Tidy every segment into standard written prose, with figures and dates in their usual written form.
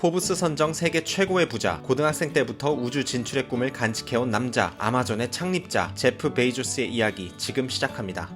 포브스 선정 세계 최고의 부자, 고등학생 때부터 우주 진출의 꿈을 간직해온 남자, 아마존의 창립자 제프 베이조스의 이야기 지금 시작합니다.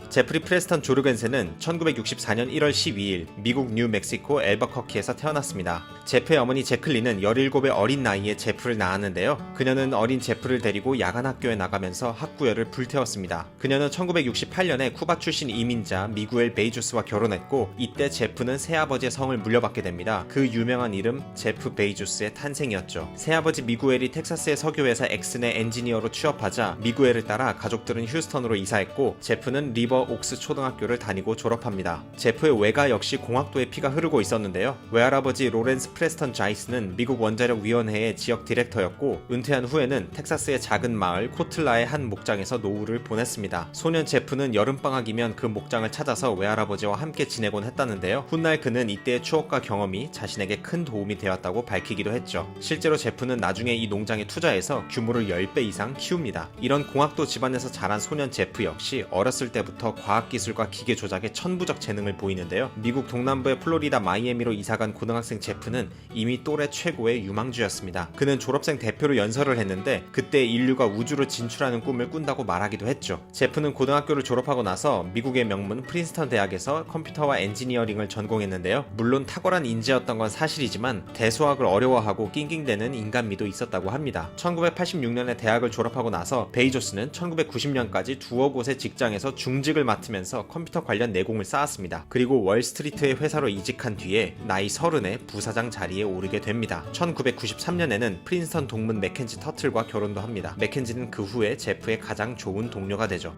제프리 프레스턴 조르겐센은 1964년 1월 12일 미국 뉴멕시코 앨버커키에서 태어났습니다. 제프의 어머니 제클린은 17의 어린 나이에 제프를 낳았는데요. 그녀는 어린 제프를 데리고 야간 학교에 나가면서 학구열을 불태웠습니다. 그녀는 1968년에 쿠바 출신 이민자 미구엘 베이조스와 결혼했고, 이때 제프는 새아버지의 성을 물려받게 됩니다. 그 유명한 이름 제프 베이조스의 탄생이었죠. 새아버지 미구엘이 텍사스의 석유회사 엑슨의 엔지니어로 취업하자 미구엘을 따라 가족들은 휴스턴으로 이사했고, 제프는 리버 옥스 초등학교를 다니고 졸업합니다. 제프의 외가 역시 공학도에 피가 흐르고 있었는데요. 외할아버지 로렌스 프레스턴 자이스는 미국 원자력위원회의 지역 디렉터였고, 은퇴한 후에는 텍사스의 작은 마을 코틀라의 한 목장에서 노후를 보냈습니다. 소년 제프는 여름방학이면 그 목장을 찾아서 외할아버지와 함께 지내곤 했다는데요. 훗날 그는 이때의 추억과 경험이 자신에게 큰 도움이 되었다고 밝히기도 했죠. 실제로 제프는 나중에 이 농장에 투자해서 규모를 10배 이상 키웁니다. 이런 공학도 집안에서 자란 소년 제프 역시 어렸을 때부터 과학기술과 기계 조작에 천부적 재능을 보이는데요. 미국 동남부의 플로리다 마이애미로 이사간 고등학생 제프는 이미 또래 최고의 유망주였습니다. 그는 졸업생 대표로 연설을 했는데 그때 인류가 우주로 진출하는 꿈을 꾼다고 말하기도 했죠. 제프는 고등학교를 졸업하고 나서 미국의 명문 프린스턴 대학에서 컴퓨터와 엔지니어링을 전공했는데요. 물론 탁월한 인재였던 건 사실이지만 대수학을 어려워하고 낑낑대는 인간미도 있었다고 합니다. 1986년에 대학을 졸업하고 나서 베이조스는 1990년까지 두어 곳의 직장에서 중직을 맡으면서 컴퓨터 관련 내공을 쌓았습니다. 그리고 월스트리트의 회사로 이직한 뒤에 나이 30에 부사장 자리에 오르게 됩니다. 1993년에는 프린스턴 동문 맥켄지 터틀과 결혼도 합니다. 맥켄지는 그 후에 제프의 가장 좋은 동료가 되죠.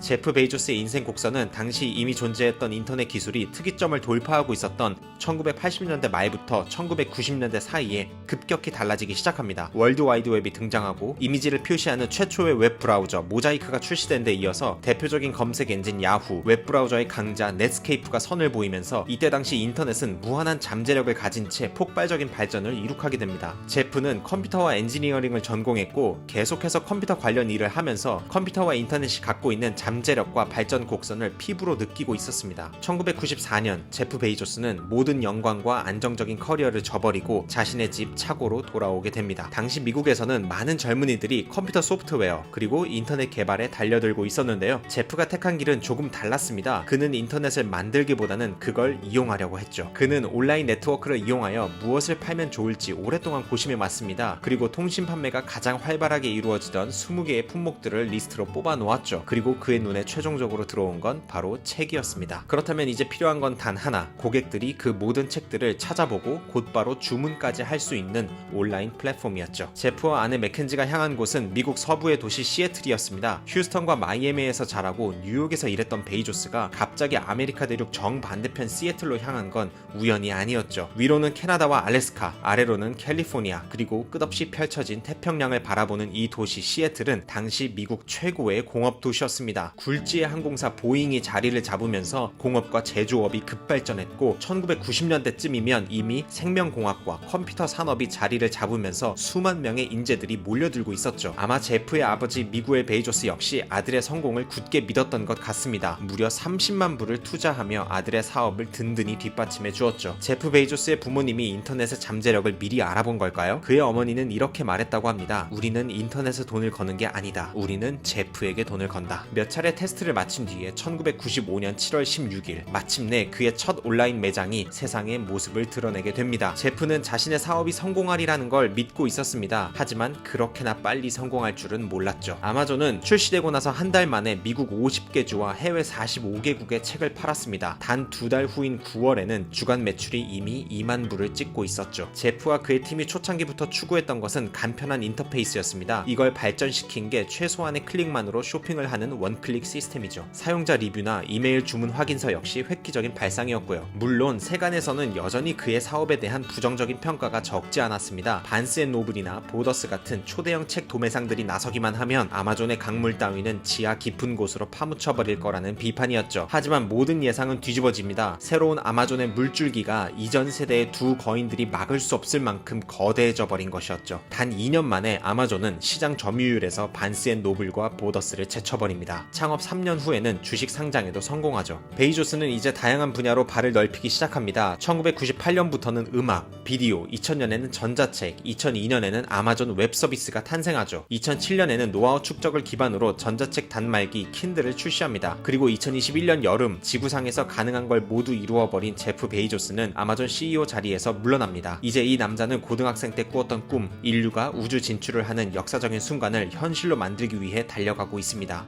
제프 베이조스의 인생 곡선은 당시 이미 존재했던 인터넷 기술이 특이점을 돌파하고 있었던 1980년대 말부터 1990년대 사이에 급격히 달라지기 시작합니다. 월드와이드웹이 등장하고 이미지를 표시하는 최초의 웹브라우저 모자이크가 출시된 데 이어서 대표적인 검색 엔진 야후, 웹브라우저의 강자 넷스케이프가 선을 보이면서 이때 당시 인터넷은 무한한 잠재력을 가진 채 폭발적인 발전을 이룩하게 됩니다. 제프는 컴퓨터와 엔지니어링을 전공했고, 계속해서 컴퓨터 관련 일을 하면서 컴퓨터와 인터넷이 갖고 있는 잠재력과 발전 곡선을 피부로 느끼고 있었습니다. 1994년 제프 베이조스는 모든 영광과 안정적인 커리어를 저버리고 자신의 집 차고로 돌아오게 됩니다. 당시 미국에서는 많은 젊은이들이 컴퓨터 소프트웨어 그리고 인터넷 개발에 달려들고 있었는데요. 제프가 택한 길은 조금 달랐습니다. 그는 인터넷을 만들기보다는 그걸 이용하려고 했죠. 그는 온라인 네트워크를 이용하여 무엇을 팔면 좋을지 오랫동안 고심해 왔습니다. 그리고 통신 판매가 가장 활발하게 이루어지던 20개의 품목들을 리스트로 뽑아 놓았죠. 그리고 그의 눈에 최종적으로 들어온 건 바로 책이었습니다. 그렇다면 이제 필요한 건 단 하나, 고객들이 그 모든 책들을 찾아보고 곧바로 주문까지 할 수 있는 온라인 플랫폼이었죠. 제프와 아내 맥켄지가 향한 곳은 미국 서부의 도시 시애틀이었습니다. 휴스턴과 마이애미에서 자라고 뉴욕에서 일했던 베이조스가 갑자기 아메리카 대륙 정반대편 시애틀로 향한 건 우연이 아니었죠. 위로는 캐나다와 알래스카, 아래로는 캘리포니아, 그리고 끝없이 펼쳐진 태평양을 바라보는 이 도시 시애틀은 당시 미국 최고의 공업 도시였습니다. 굴지의 항공사 보잉이 자리를 잡으면서 공업과 제조업이 급발전했고, 1990년대쯤이면 이미 생명공학과 컴퓨터 산업이 자리를 잡으면서 수만 명의 인재들이 몰려들고 있었죠. 아마 제프의 아버지 미구엘 베이조스 역시 아들의 성공을 굳게 믿었던 것 같습니다. 무려 30만 불을 투자하며 아들의 사업을 든든히 뒷받침해 주었죠. 제프 베이조스의 부모님이 인터넷의 잠재력을 미리 알아본 걸까요? 그의 어머니는 이렇게 말했다고 합니다. 우리는 인터넷에 돈을 거는 게 아니다. 우리는 제프에게 돈을 건다. 몇 차례 테스트를 마친 뒤에 1995년 7월 16일 마침내 그의 첫 온라인 매장이 세상의 모습을 드러내게 됩니다. 제프는 자신의 사업이 성공하리라는 걸 믿고 있었습니다. 하지만 그렇게나 빨리 성공할 줄은 몰랐죠. 아마존은 출시되고 나서 한 달 만에 미국 50개 주와 해외 45개국의 책을 팔았습니다. 단 2달 후인 9월에는 주간 매출이 이미 2만 불을 찍고 있었죠. 제프와 그의 팀이 초창기부터 추구했던 것은 간편한 인터페이스였습니다. 이걸 발전시킨 게 최소한의 클릭만으로 쇼핑을 하는 원클릭 시스템이죠. 사용자 리뷰나 이메일 주문 확인서 역시 획기적인 발상이었고요. 물론 세간에서는 여전히 그의 사업에 대한 부정적인 평가가 적지 않았습니다. 바른스앤노블이나 보더스 같은 초대형 책 도매상들이 나서기만 하면 아마존의 강물 따위는 지하 깊은 곳으로 파묻혀버릴 거라는 비판이었죠. 하지만 모든 예상은 뒤집어집니다. 새로운 아마존의 물줄기가 이전 세대의 두 거인들이 막을 수 없을 만큼 거대해져 버린 것이었죠. 단 2년 만에 아마존은 시장 점유율에서 바른스앤노블과 보더스를 제쳐버립니다. 창업 3년 후에는 주식 상장에도 성공하죠. 베이조스는 이제 다양한 분야로 발을 넓히기 시작합니다. 1998년부터는 음악, 비디오, 2000년에는 전자책, 2002년에는 아마존 웹 서비스가 탄생하죠. 2007년에는 노하우 축적을 기반으로 전자책 단말기 킨들을 출시합니다. 그리고 2021년 여름 지구상에서 가능한 걸 모두 이루어버린 제프 베이조스는 아마존 CEO 자리에서 물러납니다. 이제 이 남자는 고등학생 때 꾸었던 꿈, 인류가 우주 진출을 하는 역사적인 순간을 현실로 만들기 위해 달려가고 있습니다.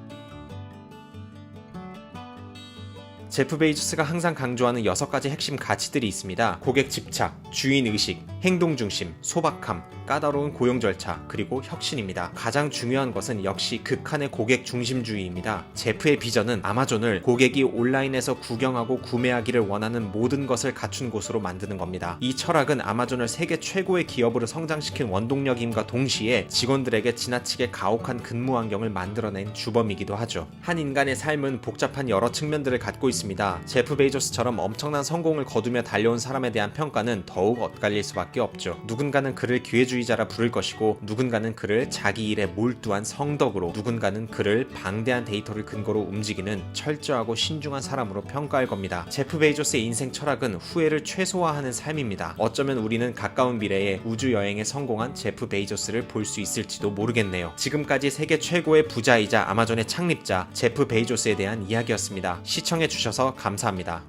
제프 베이조스가 항상 강조하는 6가지 핵심 가치들이 있습니다. 고객 집착, 주인 의식, 행동 중심, 소박함, 까다로운 고용 절차, 그리고 혁신입니다. 가장 중요한 것은 역시 극한의 고객 중심주의입니다. 제프의 비전은 아마존을 고객이 온라인에서 구경하고 구매하기를 원하는 모든 것을 갖춘 곳으로 만드는 겁니다. 이 철학은 아마존을 세계 최고의 기업으로 성장시킨 원동력임과 동시에 직원들에게 지나치게 가혹한 근무 환경을 만들어낸 주범이기도 하죠. 한 인간의 삶은 복잡한 여러 측면들을 갖고 있습니다. 제프 베이조스처럼 엄청난 성공을 거두며 달려온 사람에 대한 평가는 더욱 엇갈릴 수밖에 없죠. 누군가는 그를 기회주의자라 부를 것이고, 누군가는 그를 자기 일에 몰두한 성덕으로, 누군가는 그를 방대한 데이터를 근거로 움직이는 철저하고 신중한 사람으로 평가할 겁니다. 제프 베이조스의 인생 철학은 후회를 최소화하는 삶입니다. 어쩌면 우리는 가까운 미래에 우주 여행에 성공한 제프 베이조스를 볼 수 있을지도 모르겠네요. 지금까지 세계 최고의 부자이자 아마존의 창립자 제프 베이조스에 대한 이야기였습니다. 시청해주셔서 감사합니다.